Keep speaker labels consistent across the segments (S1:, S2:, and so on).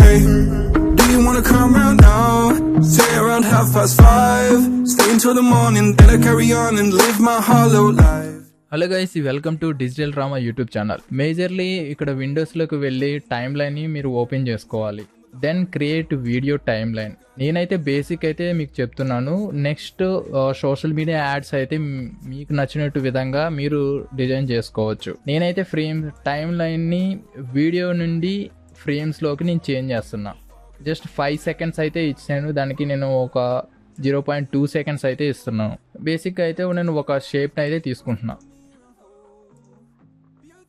S1: Hey, do you wanna come round now? Say around 5:30. Stay until the morning, then I carry on and live my hollow life.
S2: Hello guys, welcome to digital drama YouTube channel. Majorly ఇక్కడ విండోస్లోకి వెళ్ళి time లైన్ని మీరు open చేసుకోవాలి. Then create video timeline. నేనైతే basic అయితే మీకు చెప్తున్నాను. నెక్స్ట్ సోషల్ మీడియా యాడ్స్ అయితే మీకు నచ్చినట్టు విధంగా మీరు డిజైన్ చేసుకోవచ్చు. నేనైతే ఫ్రేమ్ టైమ్ లైన్ని వీడియో నుండి ఫ్రేమ్స్లోకి నేను చేంజ్ చేస్తున్నా. జస్ట్ 5 సెకండ్స్ అయితే ఇచ్చాను, దానికి నేను ఒక 0.2 సెకండ్స్ అయితే ఇస్తున్నాను. బేసిక్గా అయితే నేను ఒక షేప్ని అయితే తీసుకుంటున్నా.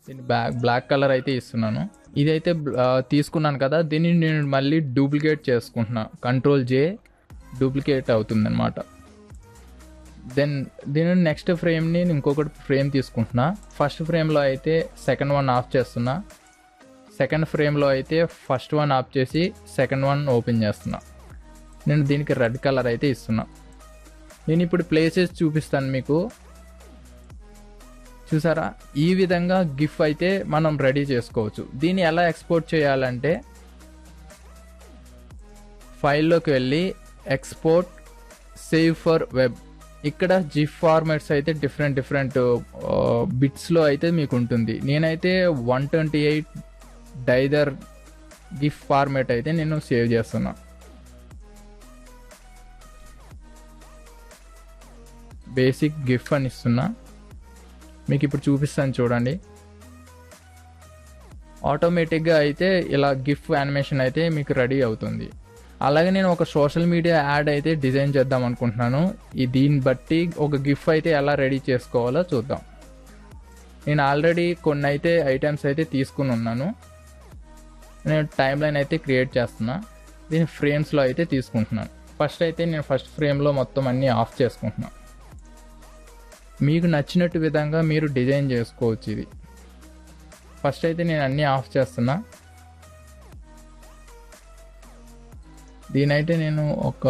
S2: దీన్ని బ్లాక్ కలర్ అయితే ఇస్తున్నాను. ఇదైతే తీసుకున్నాను కదా, దీన్ని నేను మళ్ళీ డూప్లికేట్ చేసుకుంటున్నా. Ctrl+J డూప్లికేట్ అవుతుందన్నమాట. దెన్ దీని నెక్స్ట్ ఫ్రేమ్ని ఇంకొకటి ఫ్రేమ్ తీసుకుంటున్నా. ఫస్ట్ ఫ్రేమ్లో అయితే సెకండ్ వన్ ఆఫ్ చేస్తున్నా. సెకండ్ ఫ్రేమ్లో అయితే ఫస్ట్ వన్ ఆఫ్ చేసి సెకండ్ వన్ ఓపెన్ చేస్తున్నా. నేను దీనికి రెడ్ కలర్ అయితే ఇస్తున్నా. నేను ఇప్పుడు ప్లేసెస్ చూపిస్తాను మీకు. చూసారా, ఈ విధంగా గిఫ్ అయితే మనం రెడీ చేసుకోవచ్చు. దీన్ని ఎలా ఎక్స్పోర్ట్ చేయాలంటే ఫైల్లోకి వెళ్ళి ఎక్స్పోర్ట్ సేవ్ ఫర్ వెబ్. ఇక్కడ జిఫ్ ఫార్మాట్స్ అయితే డిఫరెంట్ బిట్స్లో అయితే మీకు ఉంటుంది. నేనైతే 128 డైదర్ గిఫ్ ఫార్మాట్ అయితే నేను సేవ్ చేస్తున్నా. బేసిక్ గిఫ్ అని ఇస్తున్నా. మీకు ఇప్పుడు చూపిస్తాను చూడండి. ఆటోమేటిక్గా అయితే ఇలా గిఫ్ యానిమేషన్ అయితే మీకు రెడీ అవుతుంది. అలాగే నేను ఒక సోషల్ మీడియా యాడ్ అయితే డిజైన్ చేద్దాం అనుకుంటున్నాను. దీన్ని బట్టి ఒక గిఫ్ అయితే ఎలా రెడీ చేసుకోవాలో చూద్దాం. నేను ఆల్రెడీ కొన్ని అయితే ఐటమ్స్ అయితే తీసుకుని ఉన్నాను. నేను టైమ్ లైన్ అయితే క్రియేట్ చేస్తున్నా. దీన్ని ఫ్రేమ్స్లో అయితే తీసుకుంటున్నాను. ఫస్ట్ అయితే నేను ఫస్ట్ ఫ్రేమ్లో మొత్తం అన్నీ ఆఫ్ చేసుకుంటున్నాను. మీకు నచ్చినట్టు విధంగా మీరు డిజైన్ చేసుకోవచ్చు. ఇది ఫస్ట్ అయితే నేను అన్నీ ఆఫ్ చేస్తున్నా. దీనైతే నేను ఒక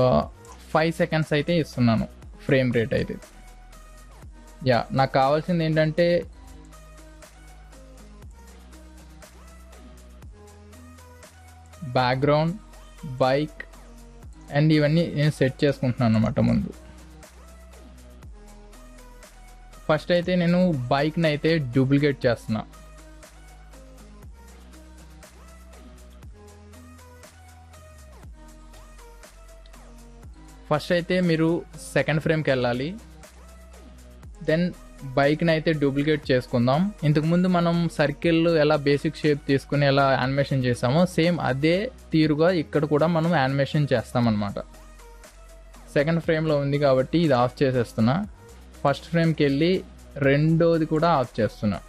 S2: 5 సెకండ్స్ అయితే ఇస్తున్నాను ఫ్రేమ్ రేట్ అయితే. నాకు కావాల్సింది ఏంటంటే బ్యాక్గ్రౌండ్, బైక్ అండ్ ఇవన్నీ నేను సెట్ చేసుకుంటున్నాను అన్నమాట ముందు. ఫస్ట్ అయితే నేను బైక్ని అయితే డూప్లికేట్ చేస్తున్నా. ఫస్ట్ అయితే మీరు సెకండ్ ఫ్రేమ్కి వెళ్ళాలి. దెన్ బైక్ని అయితే డూప్లికేట్ చేసుకుందాం. ఇంతకుముందు మనం సర్కిల్ ఎలా బేసిక్ షేప్ తీసుకుని ఎలా యానిమేషన్ చేసామో సేమ్ అదే తీరుగా ఇక్కడ కూడా మనం యానిమేషన్ చేస్తామన్నమాట. సెకండ్ ఫ్రేమ్లో ఉంది కాబట్టి ఇది ఆఫ్ చేసేస్తున్నా. ఫస్ట్ ఫ్రేమ్కి వెళ్ళి రెండోది కూడా ఆఫ్ చేస్తున్నా.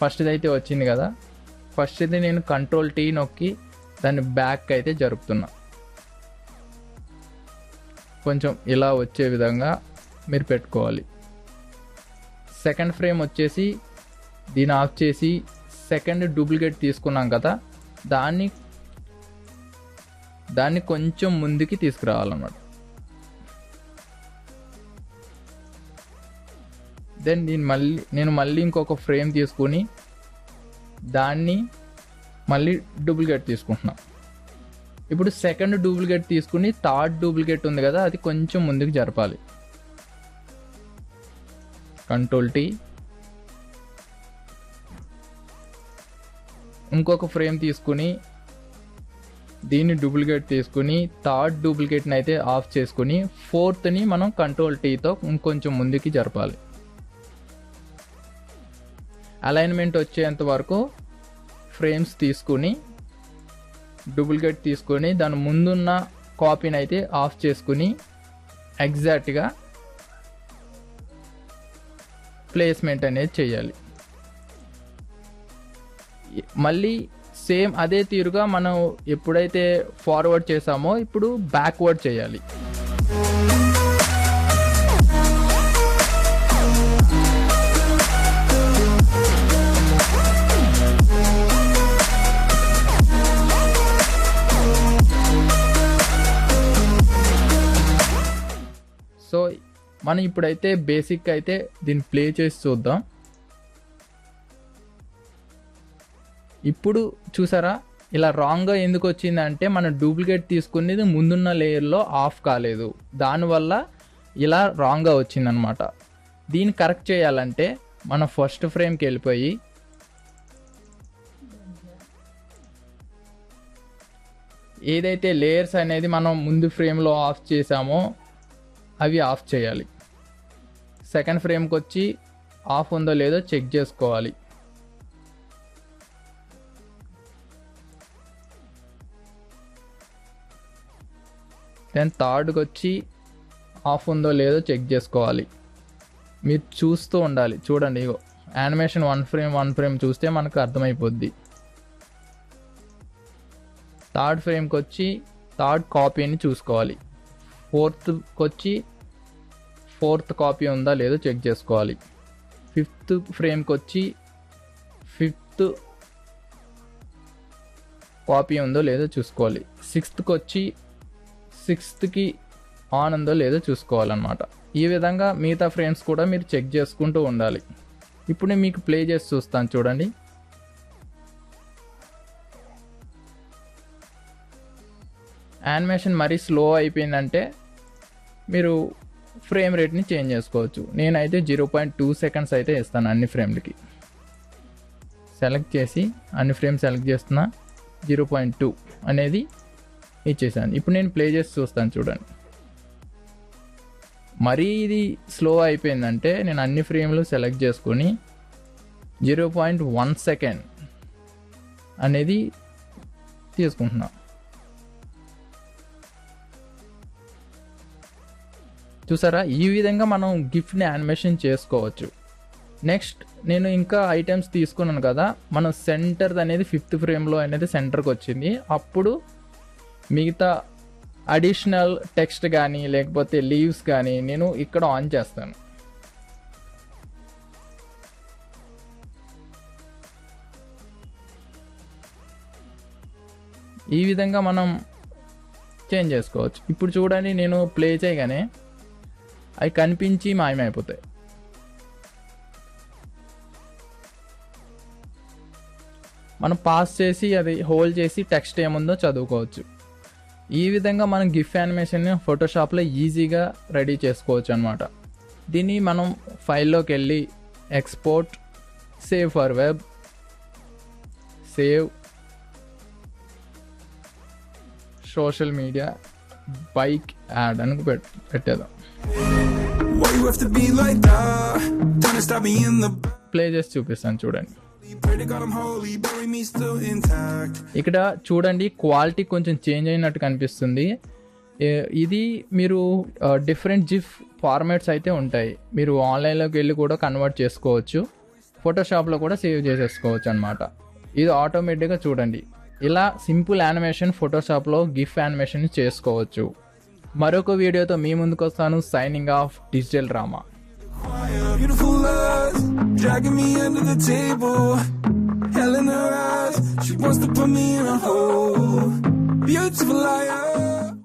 S2: ఫస్ట్ది అయితే వచ్చింది కదా. ఫస్ట్ది నేను Ctrl+T నొక్కి దాన్ని బ్యాక్ అయితే జరుపుతున్నా. కొంచెం ఇలా వచ్చే విధంగా మీరు పెట్టుకోవాలి. సెకండ్ ఫ్రేమ్ వచ్చేసి దీన్ని ఆఫ్ చేసి సెకండ్ డూప్లికేట్ తీసుకున్నాం కదా, దాన్ని కొంచెం ముందుకి తీసుకురావాలన్నమాట. దెన్ నేను మళ్ళీ ఇంకొక ఫ్రేమ్ తీసుకొని దాన్ని మళ్ళీ డూప్లికేట్ తీసుకుంటున్నా. ఇప్పుడు సెకండ్ డూప్లికేట్ తీసుకుని థర్డ్ డూప్లికేట్ ఉంది కదా, అది కొంచెం ముందుకు జరపాలి. Ctrl+T. ఇంకొక ఫ్రేమ్ తీసుకుని దీన్ని డూప్లికేట్ తీసుకుని థర్డ్ డూప్లికేట్ని అయితే ఆఫ్ చేసుకుని ఫోర్త్ని మనం Ctrl+Tతో ఇంకొంచెం ముందుకి జరపాలి. అలైన్మెంట్ వచ్చేంత వరకు ఫ్రేమ్స్ తీసుకుని డూప్లికేట్ తీసుకొని దాని ముందున్న కాపీని అయితే ఆఫ్ చేసుకుని ఎగ్జాక్ట్గా ప్లేస్మెంట్ అనేది చేయాలి. మళ్ళీ సేమ్ అదే తీరుగా మనం ఎప్పుడైతే ఫార్వర్డ్ చేసామో ఇప్పుడు బ్యాక్వర్డ్ చేయాలి. సో మనం ఇప్పుడైతే బేసిక్ అయితే దీన్ని ప్లే చేసి చూద్దాం. ఇప్పుడు చూసారా ఇలా రాంగ్గా ఎందుకు వచ్చిందంటే మన డూప్లికేట్ తీసుకునేది ముందున్న లేయర్లో ఆఫ్ కాలేదు, దానివల్ల ఇలా రాంగ్గా వచ్చిందనమాట. దీన్ని కరెక్ట్ చేయాలంటే మన ఫస్ట్ ఫ్రేమ్కి వెళ్ళిపోయి ఏదైతే లేయర్స్ అనేది మనం ముందు ఫ్రేమ్లో ఆఫ్ చేసామో అవి ఆఫ్ చేయాలి. సెకండ్ ఫ్రేమ్కి వచ్చి ఆఫ్ ఉందో లేదో చెక్ చేసుకోవాలి. దెన్ థర్డ్కి వచ్చి ఆఫ్ ఉందో లేదో చెక్ చేసుకోవాలి. మీరు చూస్తూ ఉండాలి. చూడండి, ఇగో యానిమేషన్ వన్ ఫ్రేమ్ చూస్తే మనకు అర్థమైపోద్ది. థర్డ్ ఫ్రేమ్కి వచ్చి థర్డ్ కాపీని చూసుకోవాలి. ఫోర్త్కి వచ్చి ఫోర్త్ కాపీ ఉందా లేదో చెక్ చేసుకోవాలి. ఫిఫ్త్ ఫ్రేమ్కి వచ్చి ఫిఫ్త్ కాపీ ఉందో లేదో చూసుకోవాలి. సిక్స్త్కి వచ్చి సిక్స్త్కి ఆన్ ఉందో లేదో చూసుకోవాలన్నమాట. ఈ విధంగా మిగతా ఫ్రేమ్స్ కూడా మీరు చెక్ చేసుకుంటూ ఉండాలి. ఇప్పుడు నేను మీకు ప్లే చేసి చూస్తాను, చూడండి. యానిమేషన్ మరీ స్లో అయిపోయిందంటే మీరు ఫ్రేమ్ రేట్ని చేంజ్ చేసుకోవచ్చు. నేనైతే 0.2 సెకండ్స్ అయితే ఇస్తాను అన్ని ఫ్రేమ్లకి. సెలెక్ట్ చేసి అన్ని ఫ్రేమ్ సెలెక్ట్ చేస్తున్నా, 0.2 అనేది ఇచ్చేసాను. ఇప్పుడు నేను ప్లే చేసి చూస్తాను, చూడండి. మరీ ఇది స్లో అయిపోయిందంటే నేను అన్ని ఫ్రేమ్లు సెలెక్ట్ చేసుకొని 0.1 సెకండ్ అనేది తీసుకుంటున్నా. చూసారా, ఈ విధంగా మనం గిఫ్ట్ని యానిమేషన్ చేసుకోవచ్చు. నెక్స్ట్ నేను ఇంకా ఐటమ్స్ తీసుకున్నాను కదా, మనం సెంటర్ అనేది 5th ఫ్రేమ్లో అనేది సెంటర్కి వచ్చింది. అప్పుడు మిగతా అడిషనల్ టెక్స్ట్ కానీ లేకపోతే లీవ్స్ కానీ నేను ఇక్కడ ఆన్ చేస్తాను. ఈ విధంగా మనం చేంజ్ చేసుకోవచ్చు. ఇప్పుడు చూడండి, నేను ప్లే చేయగానే అవి కనిపించి మాయమైపోతాయి. మనం పాస్ చేసి అది హోల్డ్ చేసి టెక్స్ట్ ఏముందో చదువుకోవచ్చు. ఈ విధంగా మనం గిఫ్ యానిమేషన్ని ఫోటోషాప్లో ఈజీగా రెడీ చేసుకోవచ్చు అనమాట. దీన్ని మనం ఫైల్లోకి వెళ్ళి export, save for web, save social media bike add అని పెట్టేద్దాం. ప్లే చేసి చూపిస్తాను, చూడండి. ఇక్కడ చూడండి, క్వాలిటీ కొంచెం చేంజ్ అయినట్టు కనిపిస్తుంది. ఇది మీరు డిఫరెంట్ జిఫ్ ఫార్మాట్స్ అయితే ఉంటాయి. మీరు ఆన్లైన్లోకి వెళ్ళి కూడా కన్వర్ట్ చేసుకోవచ్చు, ఫోటోషాప్లో కూడా సేవ్ చేసేసుకోవచ్చు అనమాట. ఇది ఆటోమేటిక్గా చూడండి, ఇలా సింపుల్ యానిమేషన్ ఫోటోషాప్లో గిఫ్ యానిమేషన్ చేసుకోవచ్చు. మరొక వీడియోతో మీ ముందుకు వస్తాను. Signing off, digital drama.
S1: Beautiful eyes, dragging me under the table. Hell in her eyes, she wants to put me in a hole. Beautiful liar.